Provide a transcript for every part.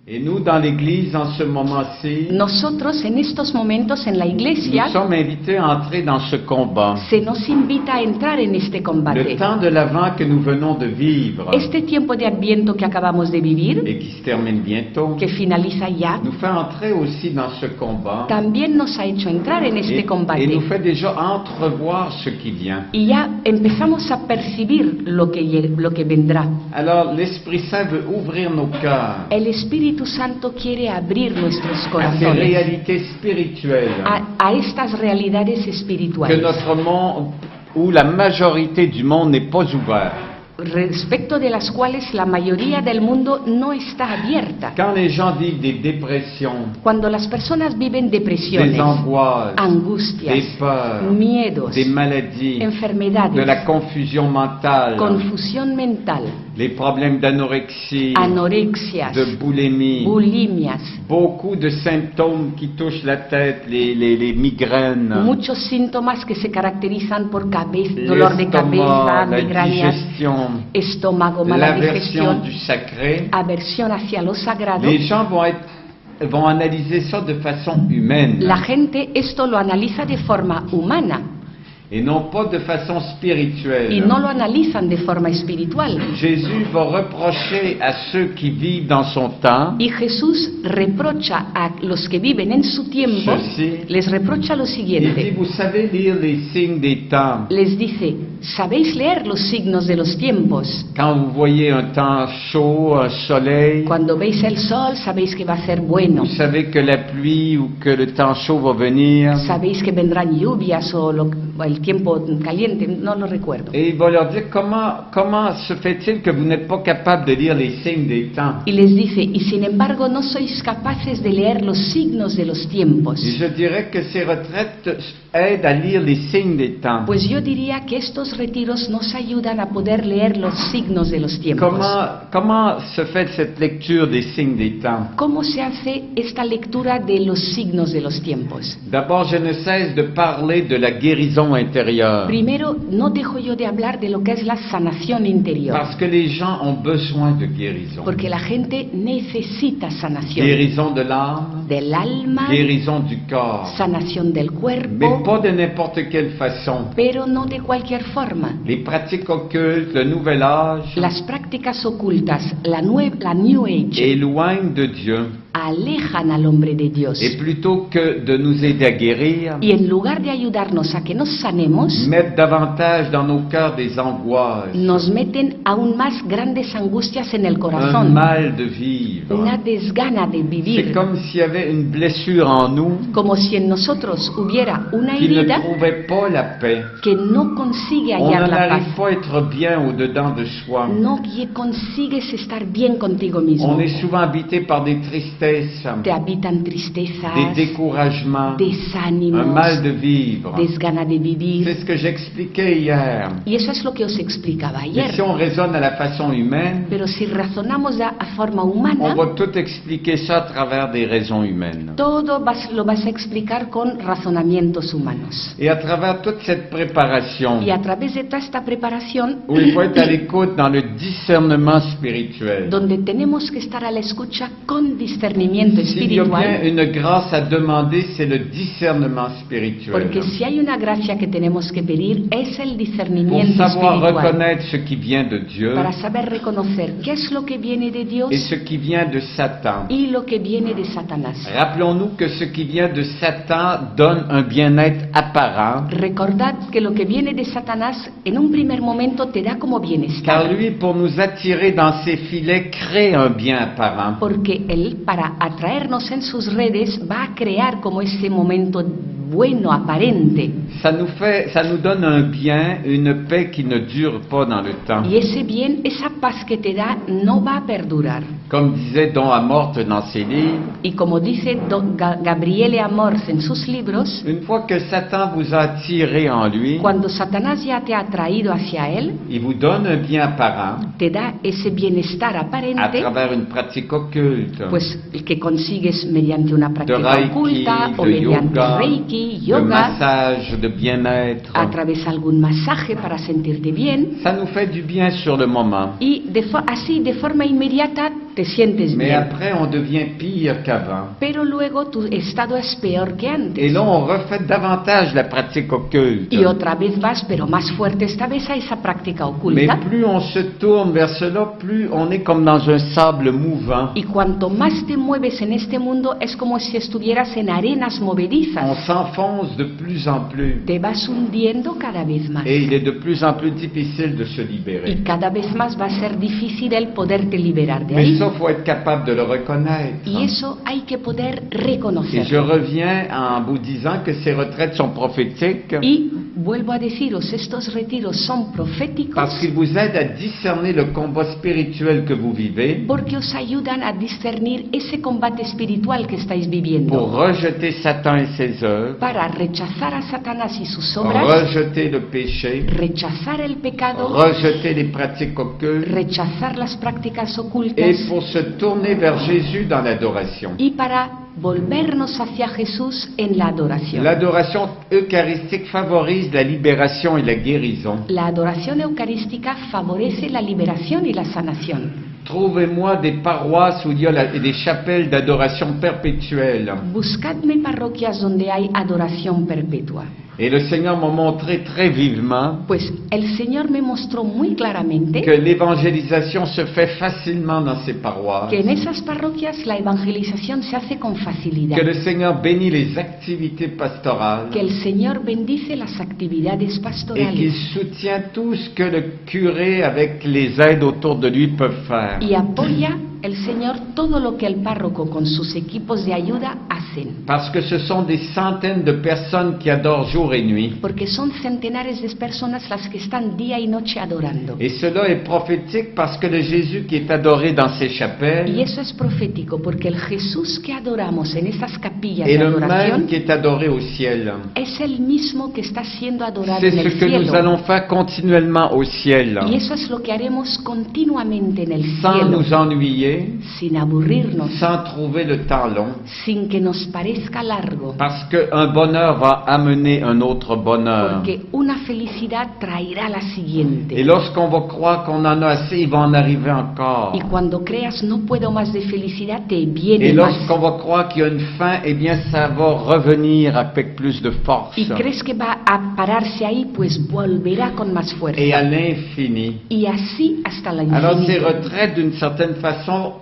Et nous, dans l'Église, en ce moment-ci, Nosotros en estos momentos en la nous iglesia sommes invités à entrer dans ce combat. se nos invita a entrar en este Le combate. temps de l'Avent que nous venons de vivre Este tiempo de Adviento que acabamos de vivir, et qui se termine bientôt, que finaliza ya, nous fait entrer aussi dans ce combat también nos ha hecho entrar en este et combate. nous fait déjà entrevoir ce qui vient. Y ya empezamos a percibir lo que vendrá. Alors, l'Esprit Saint veut ouvrir nos cœurs El Espíritu Santo quiere abrir nuestros à ces corazones réalités spirituelles a estas realidades que espirituales. notre monde, où la majorité du monde n'est pas ouvert. Respecto de las cuales la mayoría del mundo no está abierta. Quand les gens vivent des dépressions, Cuando las personas viven des depresiones, angoisses, angustias, des peurs, miedos, des maladies, de enfermedades, la confusion mentale, confusión mental, les problèmes d'anorexie, anorexias, de boulimie, bulimias, beaucoup de symptômes qui touchent la tête, les migraines, muchos síntomas que se caracterizan por dolor de cabeza, l'estomac, la migrañas, digestion, estómago, mala l'aversion digestión, du sacré. aversión hacia lo sagrado. Les gens vont analyser ça de façon humaine La gente esto lo analiza de forma humana et non pas de façon spirituelle. y no lo analizan de forma espiritual. Jésus va reprocher à ceux qui vivent dans son temps Y Jesús reprocha a los que viven en su tiempo, ceci. les reprocha lo Il dit, siguiente. vous savez lire les signes des temps. Les dice, ¿sabéis leer los signos de los tiempos? Quand vous voyez un temps chaud, un soleil, Cuando veis el sol, sabéis que va a ser bueno. vous savez que la pluie ou que le temps chaud va venir. Sabéis que vendrán lluvias o el tiempo caliente, no lo recuerdo. Et il va leur dire, comment se fait-il que vous n'êtes pas capable de lire les signes des temps? Y les dice, y sin embargo no sois capaces de leer los signos de los tiempos. Et je dirais que ces retraites aident à lire les signes des temps. Pues yo diría que estos retiros nos ayudan a poder leer los signos de los tiempos. Comment se fait cette lecture des signes des temps? ¿Cómo se hace esta lectura de los signos de los tiempos? D'abord, je ne cesse de parler de la guérison intérieure. Primero, no dejo yo de hablar de lo que es la sanación interior, Parce que les gens ont besoin de guérison. porque la gente necesita sanación Guérison de l'âme, del alma, guérison du corps. sanación del Mais cuerpo, pas de n'importe quelle façon. pero no de cualquier forma. Les pratiques occultes, le nouvel âge, Las prácticas ocultas, la New Age, éloignent de Dieu. alejan al hombre de Dios. Et plutôt que de nous aider à guérir, Y en lugar de ayudarnos a que nos sanemos, mettent davantage dans nos cœurs des angoisses, nos meten aún más grandes angustias en el un corazón, mal de vivre. una desgana de C'est vivir, comme s'il y avait une blessure en nous como si en nosotros hubiera una qui ne herida trouvait pas la paix. que no consigue On hallar n'en la paz, arrive pas à être bien au-dedans de soi. no consigues estar bien contigo mismo. On est souvent habité par des tristesses, Te habitan tristezas, des découragements, un desánimos, mal de vivre. desgana de C'est vivir. ce que j'expliquais hier. Y eso es lo que os explicaba Mais ayer. si on raisonne à la façon humaine, Pero si razonamos a forma on humana, va tout expliquer ça à travers des raisons humaines. todo lo vas a explicar con razonamientos humanos. Et à travers toute cette préparation, Y a través de toda esta preparación, où il faut être à l'écoute dans le discernement spirituel. donde tenemos que estar a la escucha con discernimiento S'il y a bien espiritual, une grâce à demander, c'est le discernement spirituel. porque si hay una gracia que tenemos que pedir, es el Pour discernimiento savoir espiritual, reconnaître ce qui vient de Dieu para saber reconocer qué es lo que viene de Dios et ce qui vient de Satan. y lo que viene de Satanás. Rappelons-nous que ce qui vient de Satan donne un bien-être apparent, Recordad que lo que viene de Satanás en un primer momento te da como car bienestar, lui, pour nous attirer dans ses filets, crée un bien apparent. porque él, para atraernos en sus redes, va a crear como ese momento bueno, aparente. Ça nous donne un bien, une paix qui ne dure pas dans le temps. Y ese bien, esa paz que te da, no va a perdurar. Comme disait Don Amorth dans ses livres, Y como dice Gabriele Amorth en sus libros, une fois que Satan vous a attiré en lui, cuando Satanás ya te ha atraído hacia él, il vous donne un bien apparent te da ese bienestar à aparente, travers une pratique occulte, pues el que consigues mediante una de práctica Reiki, oculta o de mediante yoga, Reiki, de yoga, massage, de bien-être. a través de algún masaje para sentirte bien, Ça nous fait du bien sur le moment. y así de forma inmediata te sientes mais bien, après on devient pire qu'avant. pero luego tu estado es peor que Et antes. là, on refait davantage la pratique occulte. Y otra vez vas, pero más fuerte esta vez a esa práctica Mais oculta. plus on se tourne vers cela, plus on est comme dans un sable mouvant. Y cuanto más te mueves en este mundo, es como si estuvieras en arenas On movedizas. s'enfonce de plus en plus. Te vas hundiendo cada vez más. Et il est de plus en plus difficile de se Y libérer. cada vez más va a ser difícil el poderte liberar de Mais ahí. ça, il faut être capable de le reconnaître. Y eso hay que poder Et je reconocerlo. reviens en vous disant que ces retraites sont prophétiques Y vuelvo a deciros, estos retiros son proféticos parce qu'ils vous aident à discerner le combat spirituel que vous vivez porque os ayudan a discernir ese combate espiritual que estáis pour viviendo, rejeter Satan et ses œuvres, para rechazar a Satanás y sus obras, rejeter le péché, rechazar el pecado, rejeter les pratiques occultes rechazar las prácticas et ocultas pour se tourner vers Jésus dans l'adoration. y para volvernos hacia Jesús en la adoración. L'adoration eucharistique favorise la libération et la guérison. La adoración eucarística favorece la liberación y la sanación. Trouvez-moi des paroisses où il y a des chapelles d'adoration perpétuelle. Buscadme parroquias donde hay adoración perpetua. Et le Seigneur m'a montré très vivement Pues el Señor me mostró muy claramente que l'évangélisation se fait facilement dans ces paroisses, que en esas parroquias la evangelización se hace con facilidad, que le Seigneur bénit les activités pastorales que el Señor bendice las actividades et qu'il pastorales soutient tout ce que le curé avec les aides autour de lui peuvent faire. y apoya el Señor todo lo que el párroco con sus equipos de ayuda hacen. Parce que ce sont des centaines de personnes qui adorent jour et nuit. Porque son centenares de personas las que están día y noche adorando. Et cela est prophétique parce que le Jésus qui est adoré dans ces Y chapelles eso es profético porque el Jesús que adoramos en esas capillas est de le même adoración qui est adoré au ciel. es el mismo que está siendo adorado C'est en el ce que nous cielo. allons faire continuellement au ciel, Y eso es lo que haremos continuamente en el sans cielo, nous ennuyer, sin aburrirnos, sans trouver le temps long, sin que nos parezca largo, parce qu'un bonheur va amener un autre bonheur. porque una felicidad traerá la siguiente. Et lorsqu'on va croire qu'on en a assez, il va en arriver encore. Y cuando creas no puedo más de felicidad, te viene Et más. lorsqu'on va croire qu'il y a une fin, eh bien ça va revenir avec plus de force Y crees que va a pararse ahí, pues volverá con más fuerza. et à l'infini. Y así hasta la Alors ces infinito. retraites, d'une certaine façon,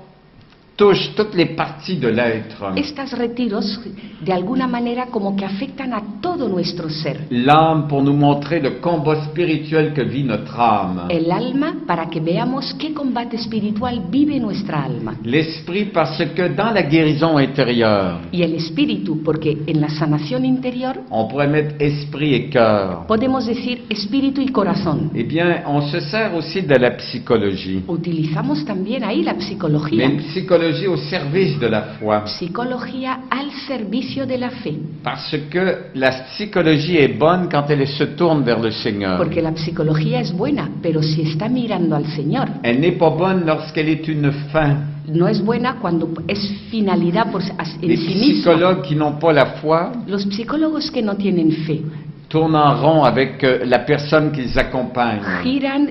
touchent toutes les parties de l'être. Estos retiros, de alguna manera, como que afectan a todo nuestro ser. L'âme pour nous montrer le combat spirituel que vit notre âme. El alma, para que veamos qué combate espiritual vive nuestra alma. L'esprit parce que dans la guérison intérieure, Y el espíritu, porque en la sanación interior on pourrait mettre esprit et cœur. podemos decir espíritu y corazón. Eh bien, on se sert aussi de la psychologie. Utilizamos también ahí la Mais psicología. une psychologie au service de la foi. Psicología al servicio de la fe. Parce que la psychologie est bonne quand elle se tourne vers le Seigneur. Porque la psicología es buena, pero si está mirando al Señor. Elle n'est pas bonne lorsqu'elle est une fin. No es buena cuando es finalidad en Les sí misma. psychologues qui n'ont pas la foi Los psicólogos que no tienen fe tournent en rond avec la personne qu'ils accompagnent. giran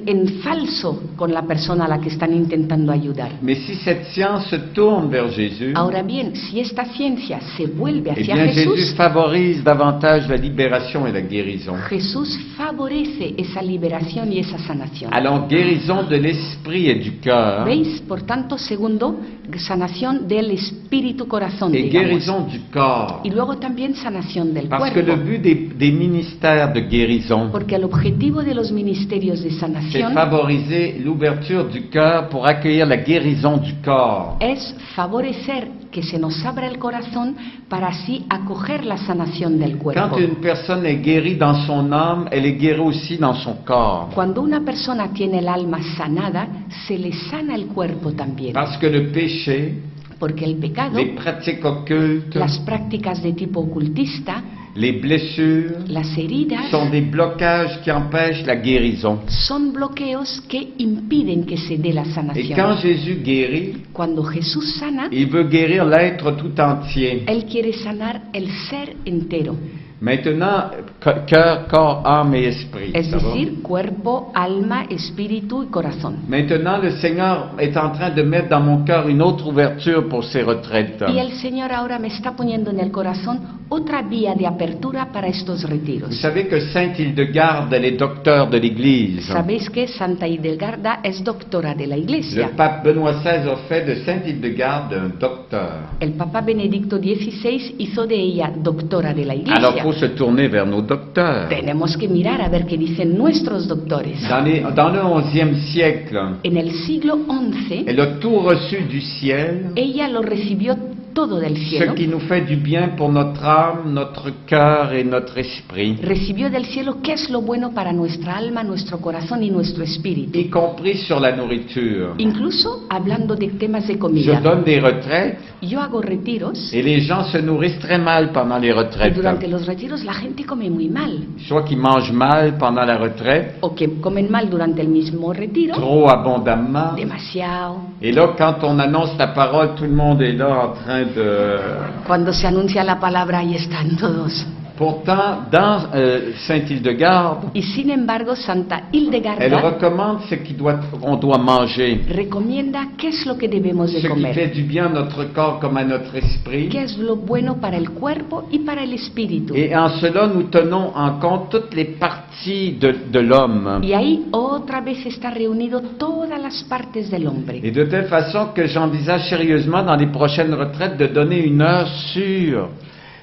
en falso con la persona a la que están intentando ayudar. Mais si cette science se tourne vers Jésus, Ahora bien, si esta ciencia se vuelve eh hacia bien Jésus Jesús, favorise davantage la libération et la guérison. Jesús favorece esa liberación y esa sanación. Alors, guérison de l'esprit et du cœur ¿Veis? Por tanto, segundo, sanación del espíritu corazón, et digamos. guérison du corps. Y luego también sanación del Parce que cuerpo. le but des ministères de guérison, Porque el objetivo de los ministerios de c'est sanación favoriser l'ouverture du cœur pour accueillir la guérison du corps. es favorecer que se nos abra el corazón para así acoger la sanación del cuerpo. Quand une personne est guérie dans son âme, elle est guérie aussi dans son corps. Cuando una persona tiene el alma sanada, se le sana el cuerpo también. Parce que le péché, Porque el pecado, les pratiques occultes, las prácticas de tipo ocultista, les blessures las heridas, sont des blocages qui empêchent la guérison. son bloqueos que impiden que se dé la Et sanación. quand Jésus guérit, Cuando Jesús sana, il veut guérir l'être tout entier. Él quiere sanar el ser entero. Maintenant, cœur, corps, âme et esprit. Es ça va? decir, cuerpo, alma, espíritu y corazón. Maintenant, le Seigneur est en train de mettre dans mon cœur une autre ouverture pour ces retraites. Y el Señor ahora me está poniendo en el corazón otra vía de apertura para estos Vous retiros. savez que Sainte Hildegarde, elle est docteur de l'Église. Sabéis que Santa Hildegarda es doctora de la Le Iglesia. pape Benoît XVI a fait de Sainte Hildegarde un docteur. El Papa Benedicto XVI hizo de ella doctora de la Alors, il Iglesia. faut se tourner vers nos docteurs. Tenemos que mirar a ver qué dicen nuestros doctores. Dans le XIe siècle, En el siglo XI, elle a tout reçu du ciel, ella lo recibió todo del ce cielo. qui nous fait du bien pour notre âme, notre cœur et notre esprit, Recibió del cielo qué es lo bueno para nuestra alma, nuestro corazón y nuestro espíritu. y compris sur la nourriture. Incluso hablando de temas de Je comida. donne des retraites Yo hago retiros et les gens se nourrissent très mal pendant les y retraites. durante los retiros la gente come muy mal. Soit qu'ils mangent mal pendant la retraite, O que comen mal durante el mismo retiro, trop abondamment. demasiado. Et là, quand on annonce la parole, tout le monde est là en train de... Cuando se anuncia la palabra, ahí están todos. Pourtant, dans Sainte Hildegarde, Y sin embargo, Santa elle Hildegarda recommande ce qu'on doit manger, recomienda qué es lo que debemos de ce qui comer, fait du bien à notre corps comme à notre esprit. qué es lo bueno para el cuerpo y para el espíritu. Et en cela, nous tenons en compte toutes les parties de l'homme. Y ahí otra vez está reunido todas las partes del hombre. Et de telle façon que j'envisage sérieusement dans les prochaines retraites de donner une heure sur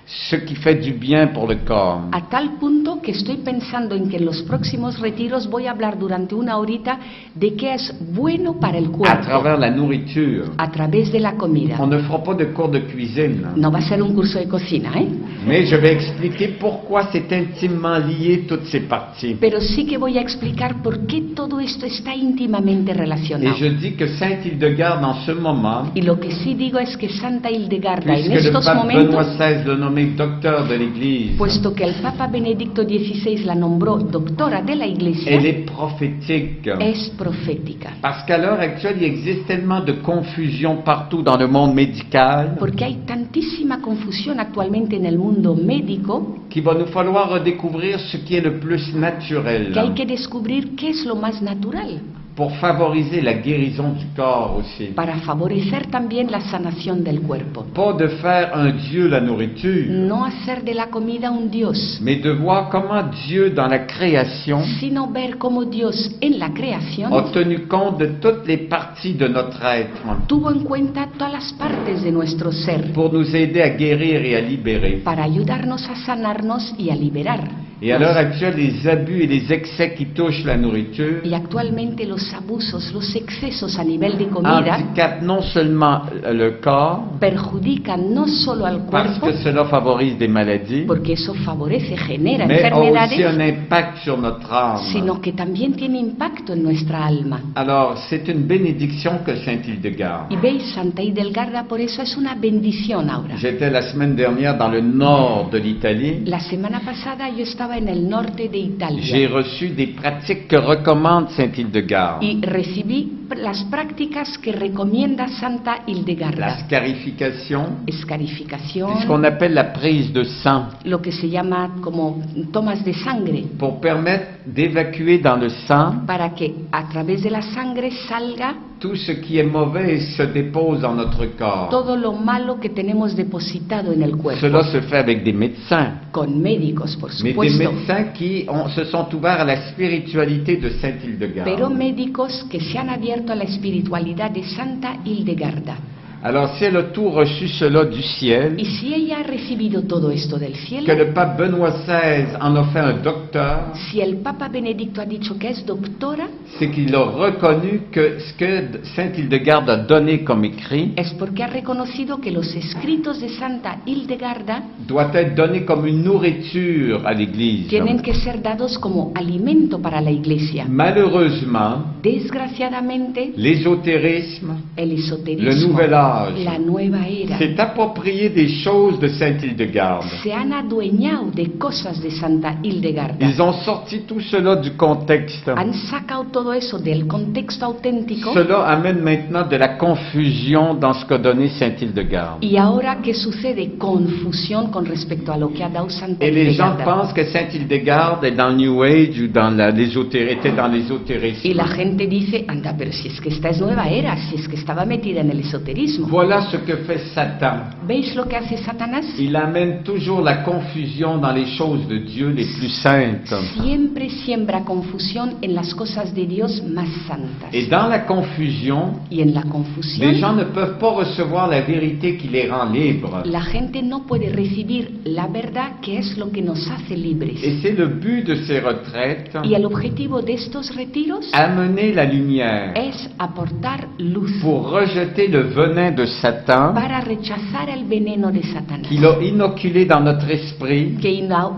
ce qui fait du bien pour le corps. A tal punto que estoy pensando en que en los próximos retiros voy a hablar durante una horita de qué es bueno para el À cuerpo travers la nourriture. a través de la comida. On ne fera pas de cours de cuisine, No va a ser un curso de cocina, ¿eh? mais je vais expliquer pourquoi c'est intimement lié toutes ces parties. Pero sí que voy a explicar por qué todo esto está íntimamente Et relacionado. je dis que Sainte Hildegarde, en ce moment, Y lo que sí digo es que Santa Hildegarda en puisque le estos pape Benoît momentos, XVI l'a nommé docteur de l'Église, puesto que el Papa Benedicto XVI la nombró doctora de la Iglesia, elle est prophétique. es profética. Parce qu'à l'heure actuelle, il existe tellement de confusion partout dans le monde médical Porque hay tantísima confusión actualmente en el mundo médico qu'il va nous falloir redécouvrir ce qui est le plus naturel que hay que descubrir qué es lo más natural pour favoriser la guérison du corps aussi. para favorecer también la sanación del cuerpo. Pas de faire un Dieu la nourriture, No hacer de la comida un Dios, mais de voir comment Dieu, dans la création, sino ver cómo Dios en la a creación tenu compte de toutes les parties de notre être tuvo en cuenta todas las partes de nuestro ser pour nous aider à guérir et à libérer. para ayudarnos a sanarnos y a liberar. Et à l'heure actuelle, les abus et les excès qui touchent la nourriture Y actualmente los abusos, los excesos a nivel de comida handicapent non seulement le corps, perjudican no solo al parce cuerpo, que cela favorise des maladies, porque eso favorece, genera mais a aussi enfermedades, un impact sur notre âme. sino que también tiene impacto en nuestra alma. Alors, c'est une bénédiction que Sainte Hildegarde. Y veis, Santa Hildegarda por eso es una bendición ahora. J'étais la semaine dernière dans le nord de l'Italie. La semana pasada yo estaba en el norte de J'ai Italia reçu des pratiques que recommande Sainte Hildegarde. y recibí las prácticas que recomienda Santa La Hildegarda. scarification, c'est ce Escarificación, qu'on appelle la prise de sang, lo que se llama como tomas de sangre, pour permettre d'évacuer dans le sang para que a través de la sangre salga tout ce qui est mauvais et se dépose dans notre corps. todo lo malo que tenemos depositado en el cuerpo. Cela se fait avec des médecins, Con médicos, por mais des supuesto, médecins qui se sont ouverts à la spiritualité de Sainte pero Hildegarde. médicos que se han abierto a la espiritualidad de Santa Hildegarda. Alors, si elle a tout reçu cela du ciel, Y si ella ha recibido todo esto del que cielo, le pape Benoît XVI en a fait un docteur, si el Papa Benedicto ha dicho que es doctora, c'est qu'il a reconnu que ce que Sainte Hildegarde a donné comme écrit es porque ha reconocido que los escritos de Santa Hildegarda doit être donné comme une nourriture à l'Église. tienen que ser dados como alimento para la Iglesia. Malheureusement, Desgraciadamente, l'ésotérisme, el le esoterismo, nouvel âge âge la nueva era, s'est approprié des choses de Sainte Hildegarde. se han adueñado de cosas de Santa Hildegarda. Ils ont sorti tout cela du contexte. Han sacado todo eso del contexto auténtico. Cela amène maintenant de la confusion dans ce qu'a donné Sainte Hildegarde. Y ahora, ¿qué sucede? Confusión con respecto a lo que ha dado Santa Et les gens Hildegarda. pensent que Sainte Hildegarde est dans le New Age ou dans était dans Y l'ésotérisme. la gente dice, anda, pero si es que esta es nueva era, si es que estaba metida en el esoterismo. Voilà ce que fait Satan. ¿Veis lo que hace Satanás? Il amène toujours la confusion dans les choses de Dieu les plus saintes. Siempre siembra confusión en las cosas de Dios más santas. Et dans la confusion, Y en la les confusión, gens ne peuvent pas recevoir la vérité qui les rend libres. la gente no puede recibir la verdad, que es lo que nos hace libres. Et c'est le but de ces retraites, Y el objetivo de estos retiros amener la lumière es aportar luz pour rejeter le venin de Satan para rechazar el veneno de Satanás, qu'il a inoculé dans notre esprit, que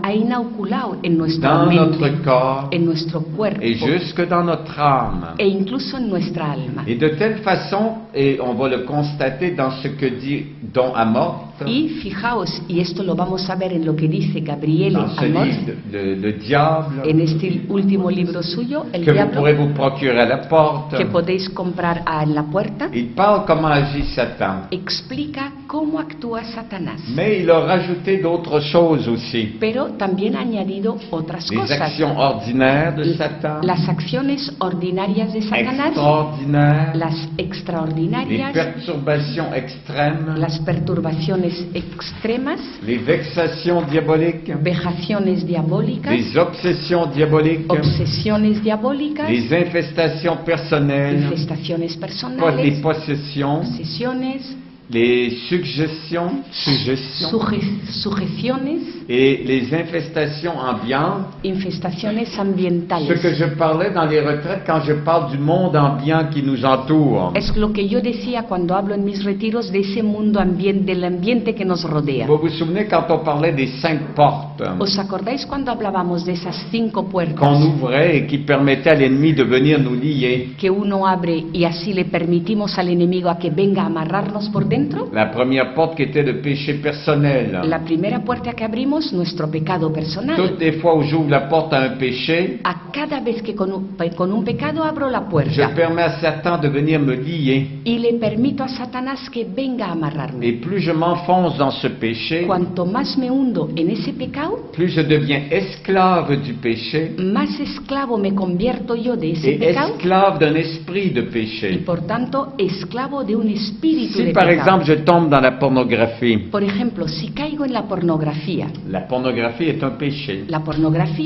ha inoculado en nuestra dans mente, notre corps en nuestro cuerpo et jusque dans notre âme. e incluso en nuestra alma. Et de telle façon, et on va le constater dans ce que dit Don Amorth, Y fijaos, y esto lo vamos a ver en lo que dice Gabriele dans ce Amorth, livre, le diable, en este último libro suyo, El que vous Diablo, pourrez vous procurer à la porte. que podéis comprar en la puerta, Il parle comment agit Satan. explica cómo actúa Satanás. Mais il a rajouté d'autres choses aussi. Pero también ha añadido otras Les cosas. actions ordinaires de Satan, Las acciones ordinarias de Satanás, extraordinaires, las les extraordinarias, perturbations extrêmes, las perturbaciones extremas, les vexations diaboliques, vejaciones diabólicas, les obsessions diaboliques, obsesiones diabólicas, les infestations personnelles, infestaciones les personales, possessions, posesiones, les suggestions, sujeciones, et les infestations ambiantes. infestaciones Ce que ambientales. je parlais dans les retraites quand je parle du monde ambiant qui nous entoure. Es lo que yo decía cuando hablo en mis retiros de ese mundo ambiente, del ambiente que nos rodea. Vous vous souvenez quand on parlait des 5 portes ¿Os acordáis cuando hablábamos de esas 5 puertas qu'on ouvrait et qui permettaient à l'ennemi de venir nous lier? que uno abre y así le permitimos al enemigo a que venga a amarrarnos por dentro? La première porte qui était le péché personnel. La primera puerta que abrimos, nuestro pecado personal. Toutes les fois où j'ouvre la porte à un péché, A cada vez que con un pecado abro la je puerta permets à Satan de venir me lier. y le permito a Satanás que venga a amarrarme. Et plus je m'enfonce dans ce péché, Cuanto más me hundo en ese pecado, plus je deviens esclave du péché más esclavo me convierto yo de ese et pecado esclave d'un esprit de y péché. por tanto esclavo de un espíritu Si de par pecado. exemple je tombe dans la pornographie, Por ejemplo, si caigo en la pornografía est un péché.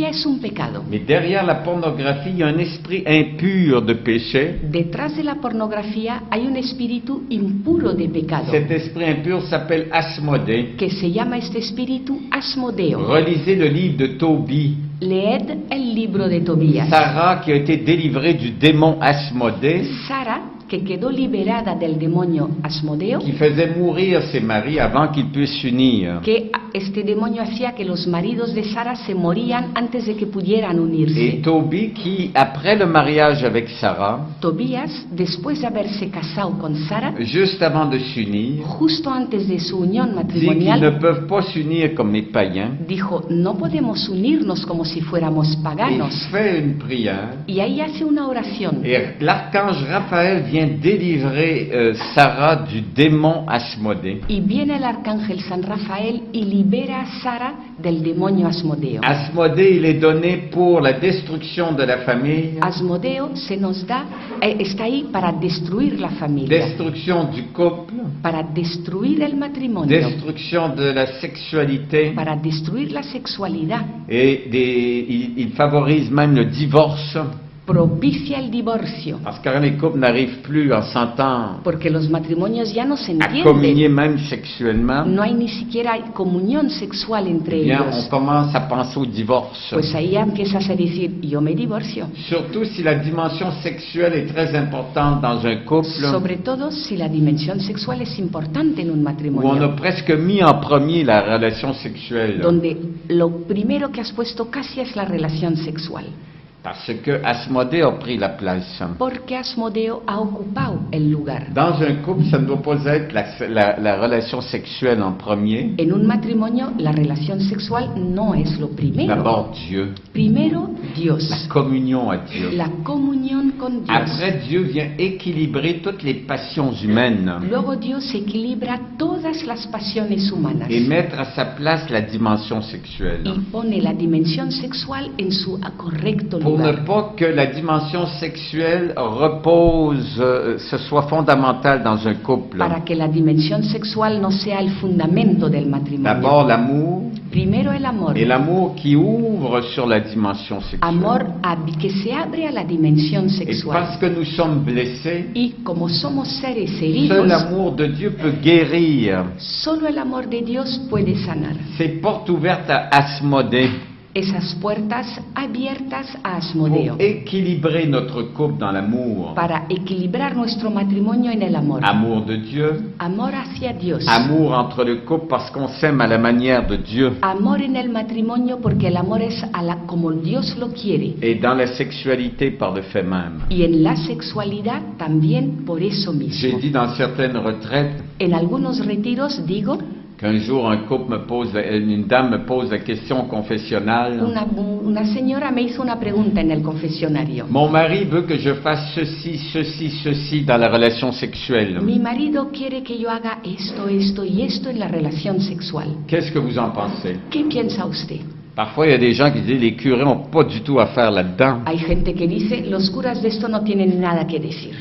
es un pecado. Mais derrière la pornographie, il y a un esprit impur de péché. Detrás de la pornografía hay un espíritu impuro de pecado Cet esprit impur s'appelle Asmodée. que se llama este espíritu Asmodeo. Relisez le livre de Tobie. Leed el libro de Tobías. Sarah qui a été délivrée du démon Asmodée, Sara, que quedó liberada del demonio Asmodeo, qui faisait mourir ses maris avant qu'ils puissent s'unir. que este demonio hacía que los maridos de Sara se morían antes de que pudieran unirse. Et Tobie qui, après le mariage avec Sarah, Tobías, después de haberse casado con Sara, juste avant de s'unir, justo antes de su unión dit qu'ils ne matrimonial, peuvent pas s'unir comme les païens. dijo, no podemos unirnos como si fuéramos Il paganos. fait une prière. Y ahí hace una oración. Et l'archange Raphaël vient délivrer Sarah du démon Asmodée. Y viene el arcángel San Rafael y libera a Sara del demonio Asmodeo. Asmodée, il est donné pour la destruction de la famille, Asmodeo se nos da, está ahí para destruir la familia, destruction du couple, para destruir el matrimonio, destruction de la sexualité, para destruir la sexualidad, et il favorise même le divorce, propicia el divorcio, parce que quand les couples n'arrivent plus en s'entendre porque los matrimonios ya no se à communier entienden, même sexuellement, no hay ni siquiera comunión sexual entre eh bien, on ellos. commence à penser au divorce. Pues ahí ya empiezas a decir, yo me divorcio. Surtout si la dimension sexuelle est très importante dans un couple, Sobre todo si la dimensión sexual es importante en un où on a matrimonio, presque mis en premier la relation sexuelle. donde lo primero que has puesto casi es la relación sexual. Parce que Asmodée a pris la place. porque Asmodeo ha ocupado el lugar. Dans un couple, ça ne doit pas être la relation sexuelle en premier. En un matrimonio, la relación sexual no es lo primero. D'abord Dieu, Primero, Dios. la communion à Dieu. La comunión con Dios. Après, Dieu vient équilibrer toutes les passions humaines Luego Dios equilibra todas las pasiones humanas et mettre à sa place la dimension sexuelle. y pone la dimensión sexual en su correcto Pour ne lugar. pas que la dimension sexuelle repose, ce soit fondamental dans un couple. Para que la dimensión sexual no sea el fundamento del matrimonio. D'abord l'amour, Primero el amor. et l'amour qui ouvre sur la dimension sexuelle. Amor que se abre a la dimensión Et sexual. parce que nous sommes blessés, Y como somos seres seul heridos, l'amour de Dieu peut guérir. solo el amor de Dios puede sanar. Ces portes ouvertes à Asmodée Esas puertas abiertas a pour Asmodeo équilibrer notre couple dans l'amour. para equilibrar nuestro matrimonio en el amor. Amour de Dieu, Amor hacia Dios. amour entre le couple parce qu'on s'aime à la manière de Dieu. Amor en el matrimonio porque el amor es como Dios lo quiere. Et dans la sexualité par le fait même. Y en la sexualidad también por eso J'ai mismo. dit dans certaines retraites En algunos retiros digo, qu'un jour une dame me pose la question confessionnelle. una señora me hizo una pregunta en el confesionario. Mon mari veut que je fasse ceci, ceci, ceci dans la relation sexuelle. Mi marido quiere que yo haga esto, esto y esto en la relación sexual. Qu'est-ce que vous en pensez? ¿Qué piensa usted? Parfois, il y a des gens qui disent les curés n'ont pas du tout à faire là-dedans. Hay gente que dice, los curas de esto no tienen nada que decir.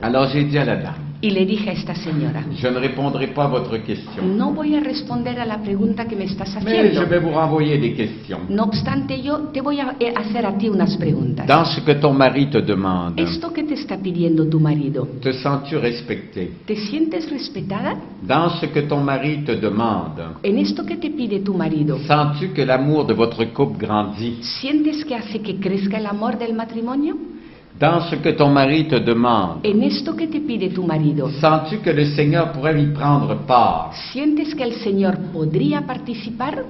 Alors j'ai dit à la dame, Y le dije a esta señora, je ne répondrai pas à votre question, no voy a responder a la pregunta que me estás mais je haciendo. vais vous renvoyer des questions. No obstante, yo te voy a hacer a ti unas preguntas. Dans ce que ton mari te demande, Esto que te está pidiendo tu marido, te sens-tu respecté? ¿te sientes respetada? Dans ce que ton mari te demande, En esto que te pide tu marido, sens-tu que l'amour de votre couple grandit? ¿sientes que hace que crezca el amor del matrimonio? Dans ce que ton mari te demande, En esto que te pide tu marido, sens-tu que le Seigneur pourrait y prendre part? ¿sientes que el Señor podría participar?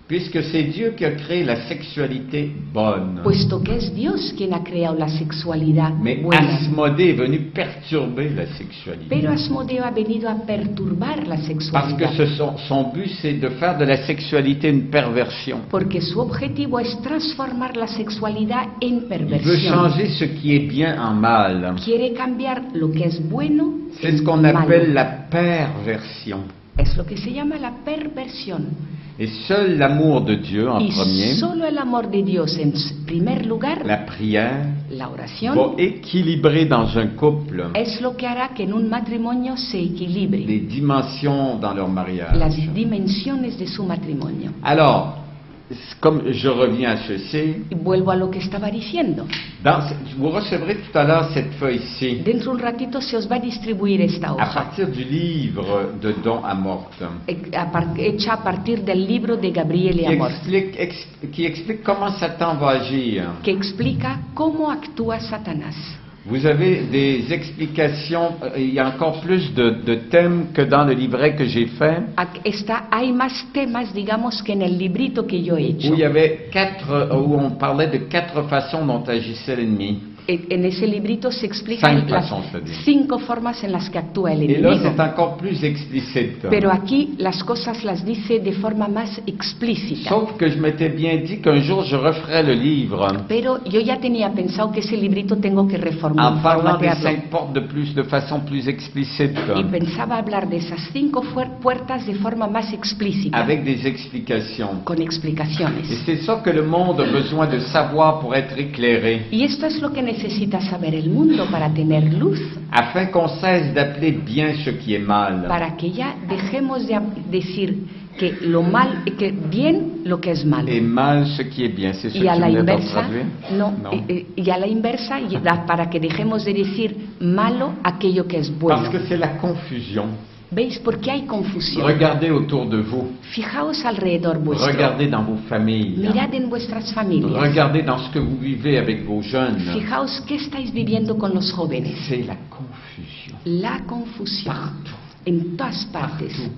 Puisque c'est Dieu qui a créé la sexualité bonne. Puesto que es Dios quien ha creado la sexualidad Mais buena. Asmodée est venu perturber la sexualité. Pero Asmodeo ha venido a perturbar la Parce que sexualidad. son but, c'est de faire de la sexualité une perversion. Porque su objetivo es transformar la sexualidad en Il veut perversión. changer ce qui est bien en mal. Quiere cambiar lo que es bueno C'est ce en qu'on malo. appelle la perversion. Es lo que se llama la perversión. Et seul l'amour de Dieu en Y premier, solo el amor de Dios en primer lugar, la prière, la va oración, équilibrer dans un couple es lo que hará que en un matrimonio se equilibre les dimensions dans leur mariage. las dimensiones de su matrimonio. Alors, comme je reviens à ceci, Y vuelvo a lo que estaba diciendo. vous recevrez tout à l'heure cette feuille-ci Dentro de un ratito se os va a distribuir esta à hoja, partir du livre de Don Amorth, hecha a partir del libro de Gabriele Amor, qui explique comment Satan va agir. que explica cómo actúa Satanás. Vous avez des explications, il y a encore plus de thèmes que dans le livret que j'ai fait, Hay más temas, digamos, que en el librito que yo he hecho. où il y avait où on parlait de 4 façons dont agissait l'ennemi. En ese librito se explican Cinq las façons, je dis. 5 formas en las que actúa el Et là, enemigo. c'est encore plus explicite. Pero aquí las cosas las dice de forma más explícita. Sauf que je m'étais bien dit qu'un jour je referais le livre Pero yo ya tenía pensado que ese librito tengo que en parlant des formatearlo. 5 portes de façon plus explicite, Y pensaba hablar de esas 5 puertas de forma más explícita, avec des explications. con Et explicaciones. c'est ça que le monde a besoin de savoir pour être éclairé, Y esto es lo que necesita saber el mundo para tener luz, afin qu'on cesse d'appeler bien ce qui est mal. para que ya dejemos de decir que lo mal, que bien lo que es malo. Et mal ce qui est bien. C'est ce que Y a tu la venais de inversa, traduire? no, y a la inversa, para que dejemos de decir malo aquello que es bueno. Parce que c'est la confusion. ¿Veis? Porque hay confusión. Regardez autour de vous. Fijaos alrededor vuestro. Regardez dans vos familles. Mirad en vuestras familias. Regardez dans ce que vous vivez avec vos jeunes. Fijaos qué estáis viviendo con los jóvenes. C'est la confusion. La confusión. Partout. En todas partes.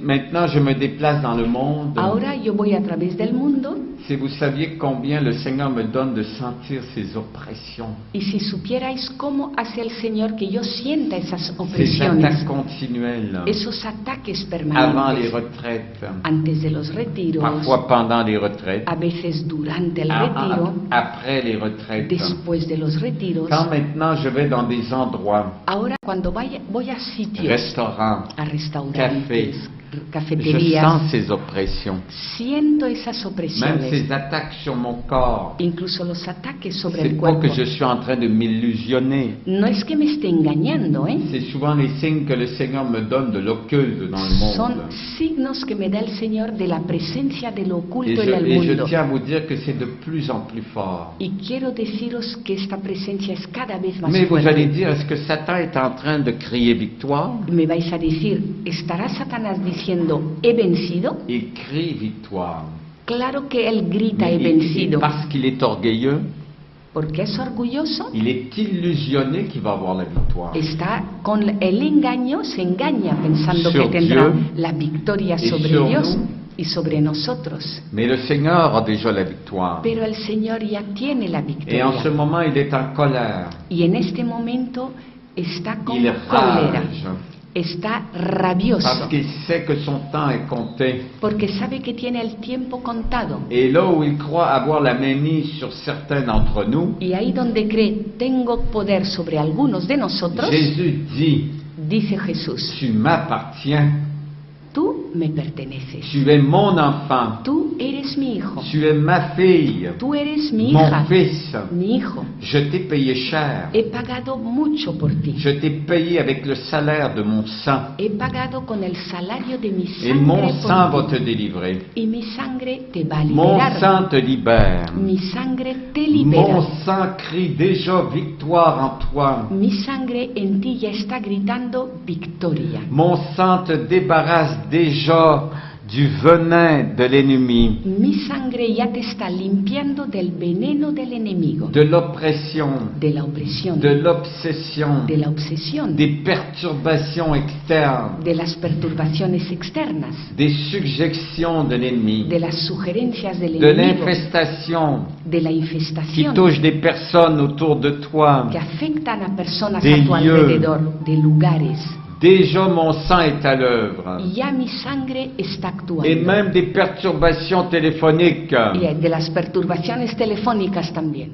Maintenant, je me déplace dans le monde Ahora yo voy a través del mundo Si vous saviez combien le Seigneur me donne de sentir ces oppressions, Y si supierais cómo hace el Señor que yo sienta esas ces opresiones, attaques continuelles, esos ataques avant les permanentes, retraites, antes de los retiros, parfois pendant les retraites, a veces durante el a- retiro, après les retraites. después de los retiros. Quand maintenant je vais dans des endroits, Ahora cuando voy a sitios, restaurants, a restaurantes, cafés, je cafeterías, sens ces oppressions, siento esas même opresiones, ces attaques sur mon corps. incluso los ataques sobre C'est el pas que cuerpo. je suis en train de m'illusionner. No es que me esté engañando, ¿eh? C'est souvent les signes que le Seigneur me donne de l'occulte dans le Son monde. signos que me da el Señor de la presencia de lo Et oculto en el je mundo. tiens à vous dire que c'est de plus en plus fort. Y quiero deciros que esta presencia es cada vez más Mais vous allez fuerte. dire, est-ce que Satan est en train de crier victoire? Me vais a decir, ¿estará Satanás diciendo, he vencido? Il crie victoire. Claro que él grita, Mais he vencido. parce qu'il est orgueilleux, Porque es orgulloso, il est illusionné qu'il va avoir la victoire. está con el engaño, se engaña pensando Sur que tendrá Dieu la victoria et sobre sur Dios nous. y sobre nosotros. Mais le Seigneur a déjà la victoire. Pero el Señor ya tiene la Et en ce victoria. moment, il est en colère. Y en este momento está con Il cólera, rage. está rabioso, Parce qu'il sait que son temps est compté. porque sabe que tiene el tiempo contado. Et là où il croit avoir la mainmise sur certains d'entre nous, Y ahí donde cree, tengo poder sobre algunos de nosotros, Jésus dit, dice Jesús, tu m'appartiens, tú me perteneces, tu es mon enfant, tú eres mi hijo, tu es ma fille, tú eres mi mon hija, fils. mi hijo. Je t'ai payé cher. He pagado mucho por ti. Je t'ai payé avec le salaire de mon sang. He pagado con el salario de mi Et mon sangre sang por va ti. te délivrer. Y mi sangre te va a Mon liberar. sang te libère. Mi sangre te Mon libera. sang crie déjà victoire en toi. Mi sangre en ti ya está gritando victoria. Mon sang te débarrasse déjà du venin de l'ennemi, Mi sangre ya te está limpiando del veneno del enemigo, de l'oppression, de la opresión, de l'obsession, de la obsesión, des perturbations externes, de las perturbaciones externas, des suggestions de l'ennemi, de las sugerencias del de enemigo, l'infestation de la qui infestación touche des personnes autour de toi. que afectan a personas Des a tu lieux. alrededor, de lugares. Déjà mon sang est à l'œuvre. Y ya mi sangre está actuando. Et même des perturbations téléphoniques. Y de las perturbaciones telefónicas también.